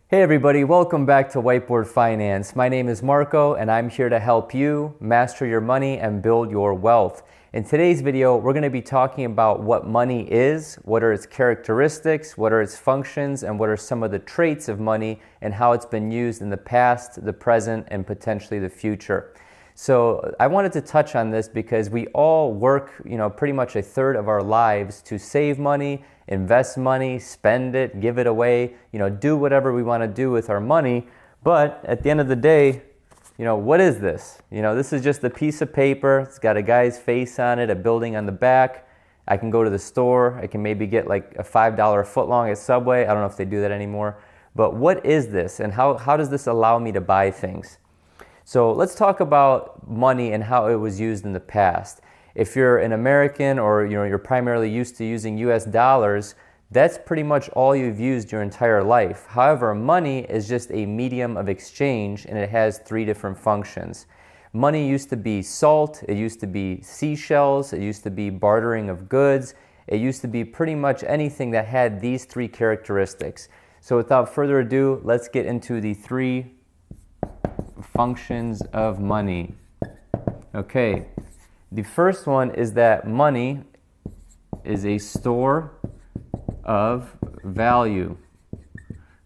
Hey everybody, welcome back to Whiteboard Finance. My name is Marco and I'm here to help you master your money and build your wealth. In today's video, we're going to be talking about what money is, what are its characteristics, what are its functions, and what are some of the traits of money and how it's been used in the past, the present, and potentially the future. So I wanted to touch on this because we all work, pretty much a third of our lives to save money, invest money, spend it, give it away, do whatever we want to do with our money. But at the end of the day, what is this? This is just a piece of paper. It's got a guy's face on it, a building on the back. I can go to the store. I can maybe get like a $5 footlong at Subway. I don't know if they do that anymore. But what is this and how does this allow me to buy things? So let's talk about money and how it was used in the past. If you're an American or you're primarily used to using US dollars, that's pretty much all you've used your entire life. However, money is just a medium of exchange and it has three different functions. Money used to be salt, it used to be seashells, it used to be bartering of goods, it used to be pretty much anything that had these three characteristics. So without further ado, let's get into the three functions of money. Okay. The first one is that money is a store of value.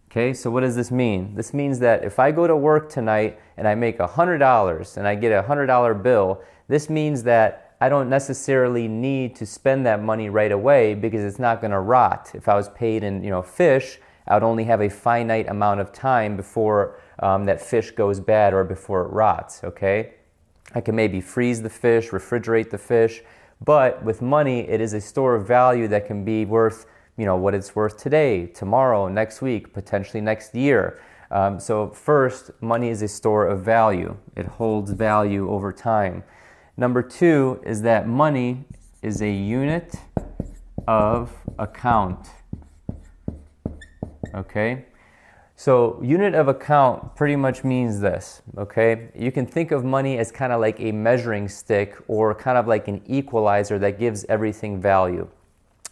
Okay, so what does this mean? This means that if I go to work tonight and I make $100 and I get a $100 bill, this means that I don't necessarily need to spend that money right away because it's not going to rot. If I was paid in fish, I would only have a finite amount of time before that fish goes bad or before it rots. Okay. I can maybe freeze the fish, refrigerate the fish, but with money, it is a store of value that can be worth, what it's worth today, tomorrow, next week, potentially next year. So first, money is a store of value. It holds value over time. Number two is that money is a unit of account. Okay? So unit of account pretty much means this, okay? You can think of money as kind of like a measuring stick or kind of like an equalizer that gives everything value.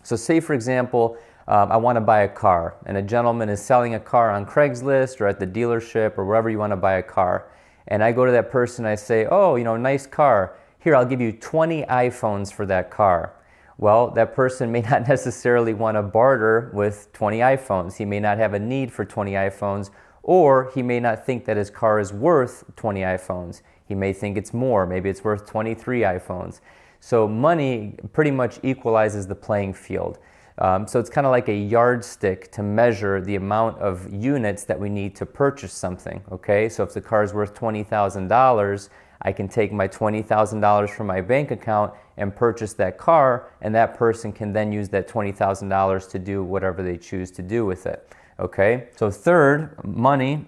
So say, for example, I want to buy a car and a gentleman is selling a car on Craigslist or at the dealership or wherever you want to buy a car. And I go to that person and I say, oh, nice car. Here, I'll give you 20 iPhones for that car. Well, that person may not necessarily want to barter with 20 iPhones. He may not have a need for 20 iPhones, or he may not think that his car is worth 20 iPhones. He may think it's more. Maybe it's worth 23 iPhones. So money pretty much equalizes the playing field. So it's kind of like a yardstick to measure the amount of units that we need to purchase something, okay? So if the car is worth $20,000, I can take my $20,000 from my bank account and purchase that car, and that person can then use that $20,000 to do whatever they choose to do with it. Okay? So third, money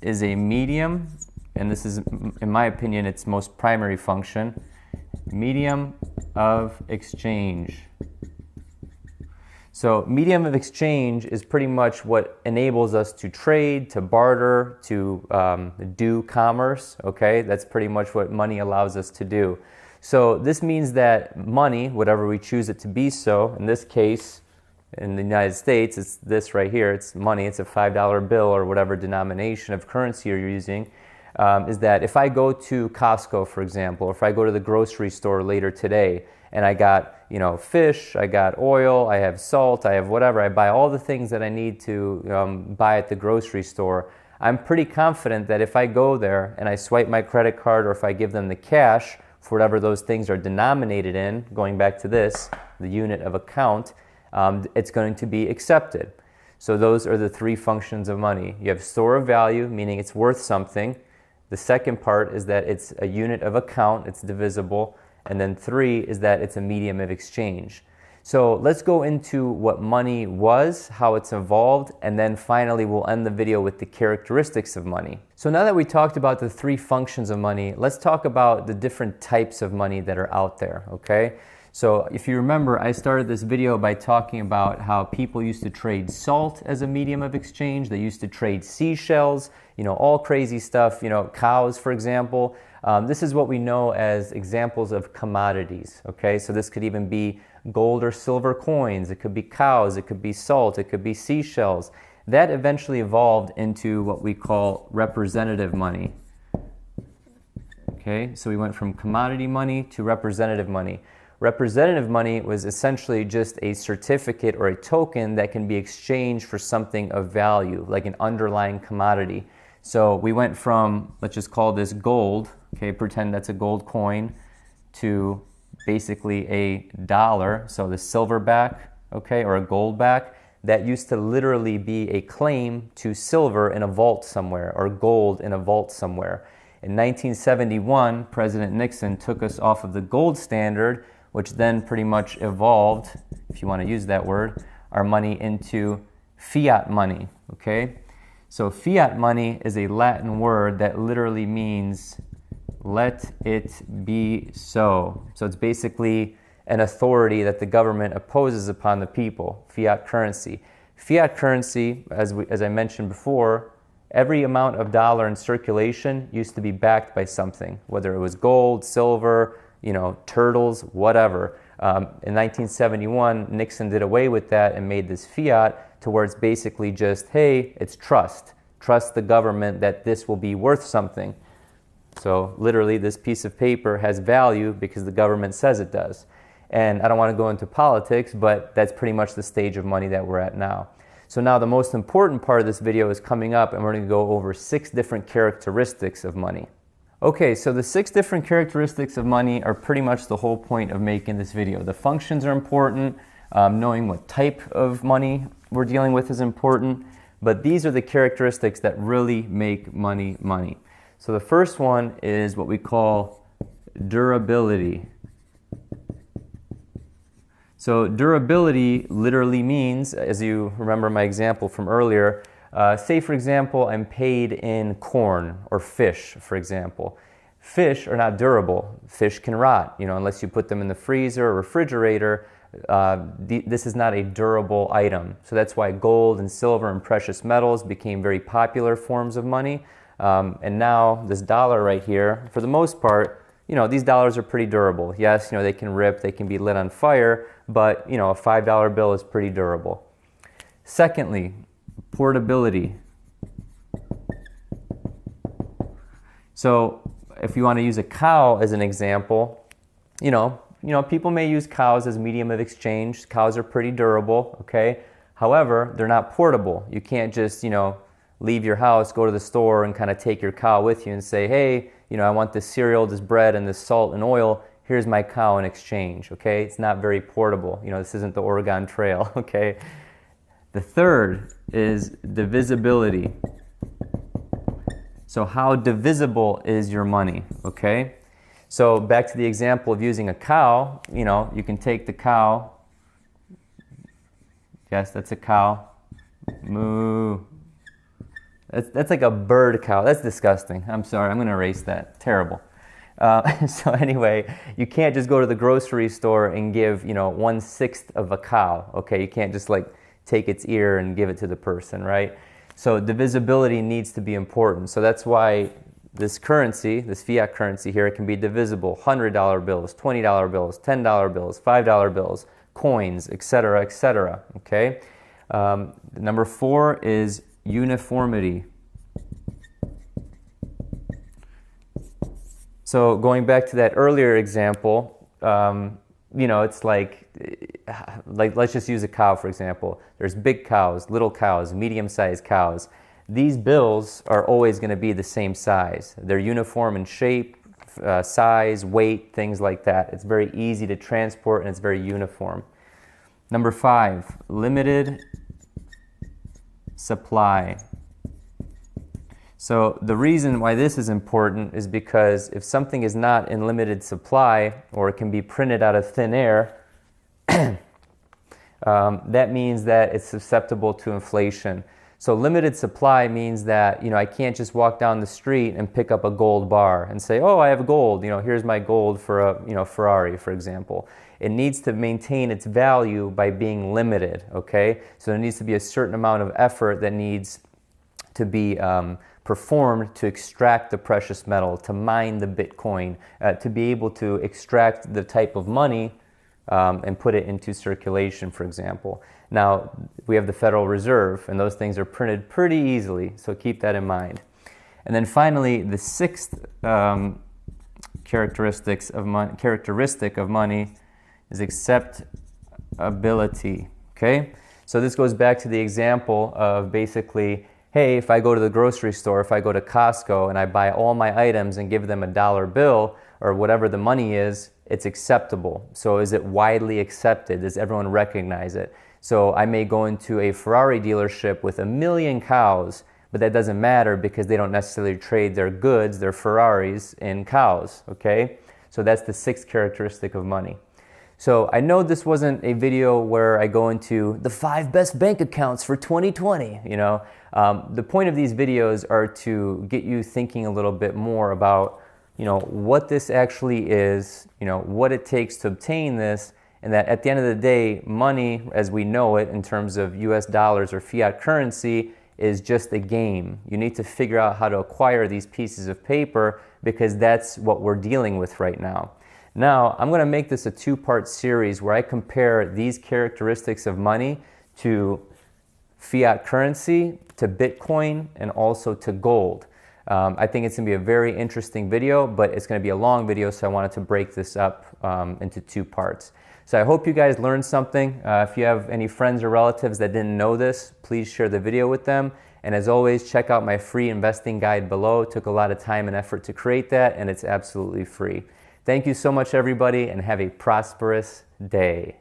is a medium, and this is, in my opinion, its most primary function, medium of exchange. So medium of exchange is pretty much what enables us to trade, to barter, to do commerce, okay? That's pretty much what money allows us to do. So this means that money, whatever we choose it to be so, in this case, in the United States, it's this right here, it's money, it's a $5 bill or whatever denomination of currency you're using, is that if I go to Costco, for example, or if I go to the grocery store later today, and I got, fish, I got oil, I have salt, I have whatever. I buy all the things that I need to buy at the grocery store. I'm pretty confident that if I go there and I swipe my credit card or if I give them the cash for whatever those things are denominated in, going back to this, the unit of account, it's going to be accepted. So those are the three functions of money. You have store of value, meaning it's worth something. The second part is that it's a unit of account, it's divisible. And then three is that it's a medium of exchange. So let's go into what money was, how it's evolved, and then finally we'll end the video with the characteristics of money. So now that we talked about the three functions of money, let's talk about the different types of money that are out there, okay? So if you remember, I started this video by talking about how people used to trade salt as a medium of exchange. They used to trade seashells, all crazy stuff, cows, for example. This is what we know as examples of commodities, okay? So this could even be gold or silver coins. It could be cows. It could be salt. It could be seashells. That eventually evolved into what we call representative money. Okay, so we went from commodity money to representative money. Representative money was essentially just a certificate or a token that can be exchanged for something of value, like an underlying commodity. So we went from, let's just call this gold, okay, pretend that's a gold coin, to basically a dollar, so the silverback, okay, or a goldback. That used to literally be a claim to silver in a vault somewhere, or gold in a vault somewhere. In 1971, President Nixon took us off of the gold standard, which then pretty much evolved, if you want to use that word, our money into fiat money, okay? So fiat money is a Latin word that literally means let it be so. So it's basically an authority that the government opposes upon the people, fiat currency. Fiat currency, as I mentioned before, every amount of dollar in circulation used to be backed by something, whether it was gold, silver, turtles, whatever. In 1971, Nixon did away with that and made this fiat to where it's basically just, hey, it's trust. Trust the government that this will be worth something. So literally, this piece of paper has value because the government says it does. And I don't want to go into politics, but that's pretty much the stage of money that we're at now. So now the most important part of this video is coming up, and we're going to go over 6 different characteristics of money. Okay, so the 6 different characteristics of money are pretty much the whole point of making this video. The functions are important, knowing what type of money we're dealing with is important, but these are the characteristics that really make money money. So the first one is what we call durability. So durability literally means, as you remember my example from earlier, say for example I'm paid in corn or fish, for example. Fish are not durable. Fish can rot, unless you put them in the freezer or refrigerator. This is not a durable item. So that's why gold and silver and precious metals became very popular forms of money. And now this dollar right here, for the most part, these dollars are pretty durable. Yes, they can rip, they can be lit on fire, but, a $5 bill is pretty durable. Secondly, portability. So if you want to use a cow as an example, people may use cows as medium of exchange. Cows are pretty durable, okay? However, they're not portable. You can't just, leave your house, go to the store, and kind of take your cow with you and say, hey, I want this cereal, this bread, and this salt and oil. Here's my cow in exchange, okay? It's not very portable. This isn't the Oregon Trail, okay? The third is divisibility. So how divisible is your money, okay? So back to the example of using a cow, you can take the cow. Yes, that's a cow. Moo. That's like a bird cow. That's disgusting. I'm sorry. I'm going to erase that. Terrible. So anyway, you can't just go to the grocery store and give, 1/6 of a cow. Okay, you can't just take its ear and give it to the person, right? So divisibility needs to be important. So that's why this currency, this fiat currency here, can be divisible. $100 bills, $20 bills, $10 bills, $5 bills, coins, etc., etc. Okay. Number 4 is uniformity. So going back to that earlier example, it's like let's just use a cow for example. There's big cows, little cows, medium-sized cows. These bills are always going to be the same size. They're uniform in shape, size, weight, things like that. It's very easy to transport and it's very uniform. Number 5, limited supply. So the reason why this is important is because if something is not in limited supply or it can be printed out of thin air, that means that it's susceptible to inflation. So limited supply means that, I can't just walk down the street and pick up a gold bar and say, oh, I have gold, here's my gold for a, Ferrari, for example. It needs to maintain its value by being limited, okay? So there needs to be a certain amount of effort that needs to be performed to extract the precious metal, to mine the Bitcoin, to be able to extract the type of money and put it into circulation, for example. Now, we have the Federal Reserve, and those things are printed pretty easily, so keep that in mind. And then finally, the sixth characteristic of money is acceptability, okay? So this goes back to the example of basically, hey, if I go to the grocery store, if I go to Costco and I buy all my items and give them a dollar bill or whatever the money is, it's acceptable. So is it widely accepted? Does everyone recognize it? So I may go into a Ferrari dealership with 1 million cows, but that doesn't matter because they don't necessarily trade their goods, their Ferraris, in cows, okay? So that's the sixth characteristic of money. So I know this wasn't a video where I go into the 5 best bank accounts for 2020, you know. The point of these videos are to get you thinking a little bit more about, you know, what this actually is, you know, what it takes to obtain this, and that at the end of the day, money as we know it in terms of US dollars or fiat currency is just a game. You need to figure out how to acquire these pieces of paper because that's what we're dealing with right now. Now, I'm going to make this a 2-part series where I compare these characteristics of money to fiat currency, to Bitcoin, and also to gold. I think it's going to be a very interesting video, but it's going to be a long video, so I wanted to break this up into 2 parts. So I hope you guys learned something. If you have any friends or relatives that didn't know this, please share the video with them. And as always, check out my free investing guide below. It took a lot of time and effort to create that, and it's absolutely free. Thank you so much, everybody, and have a prosperous day.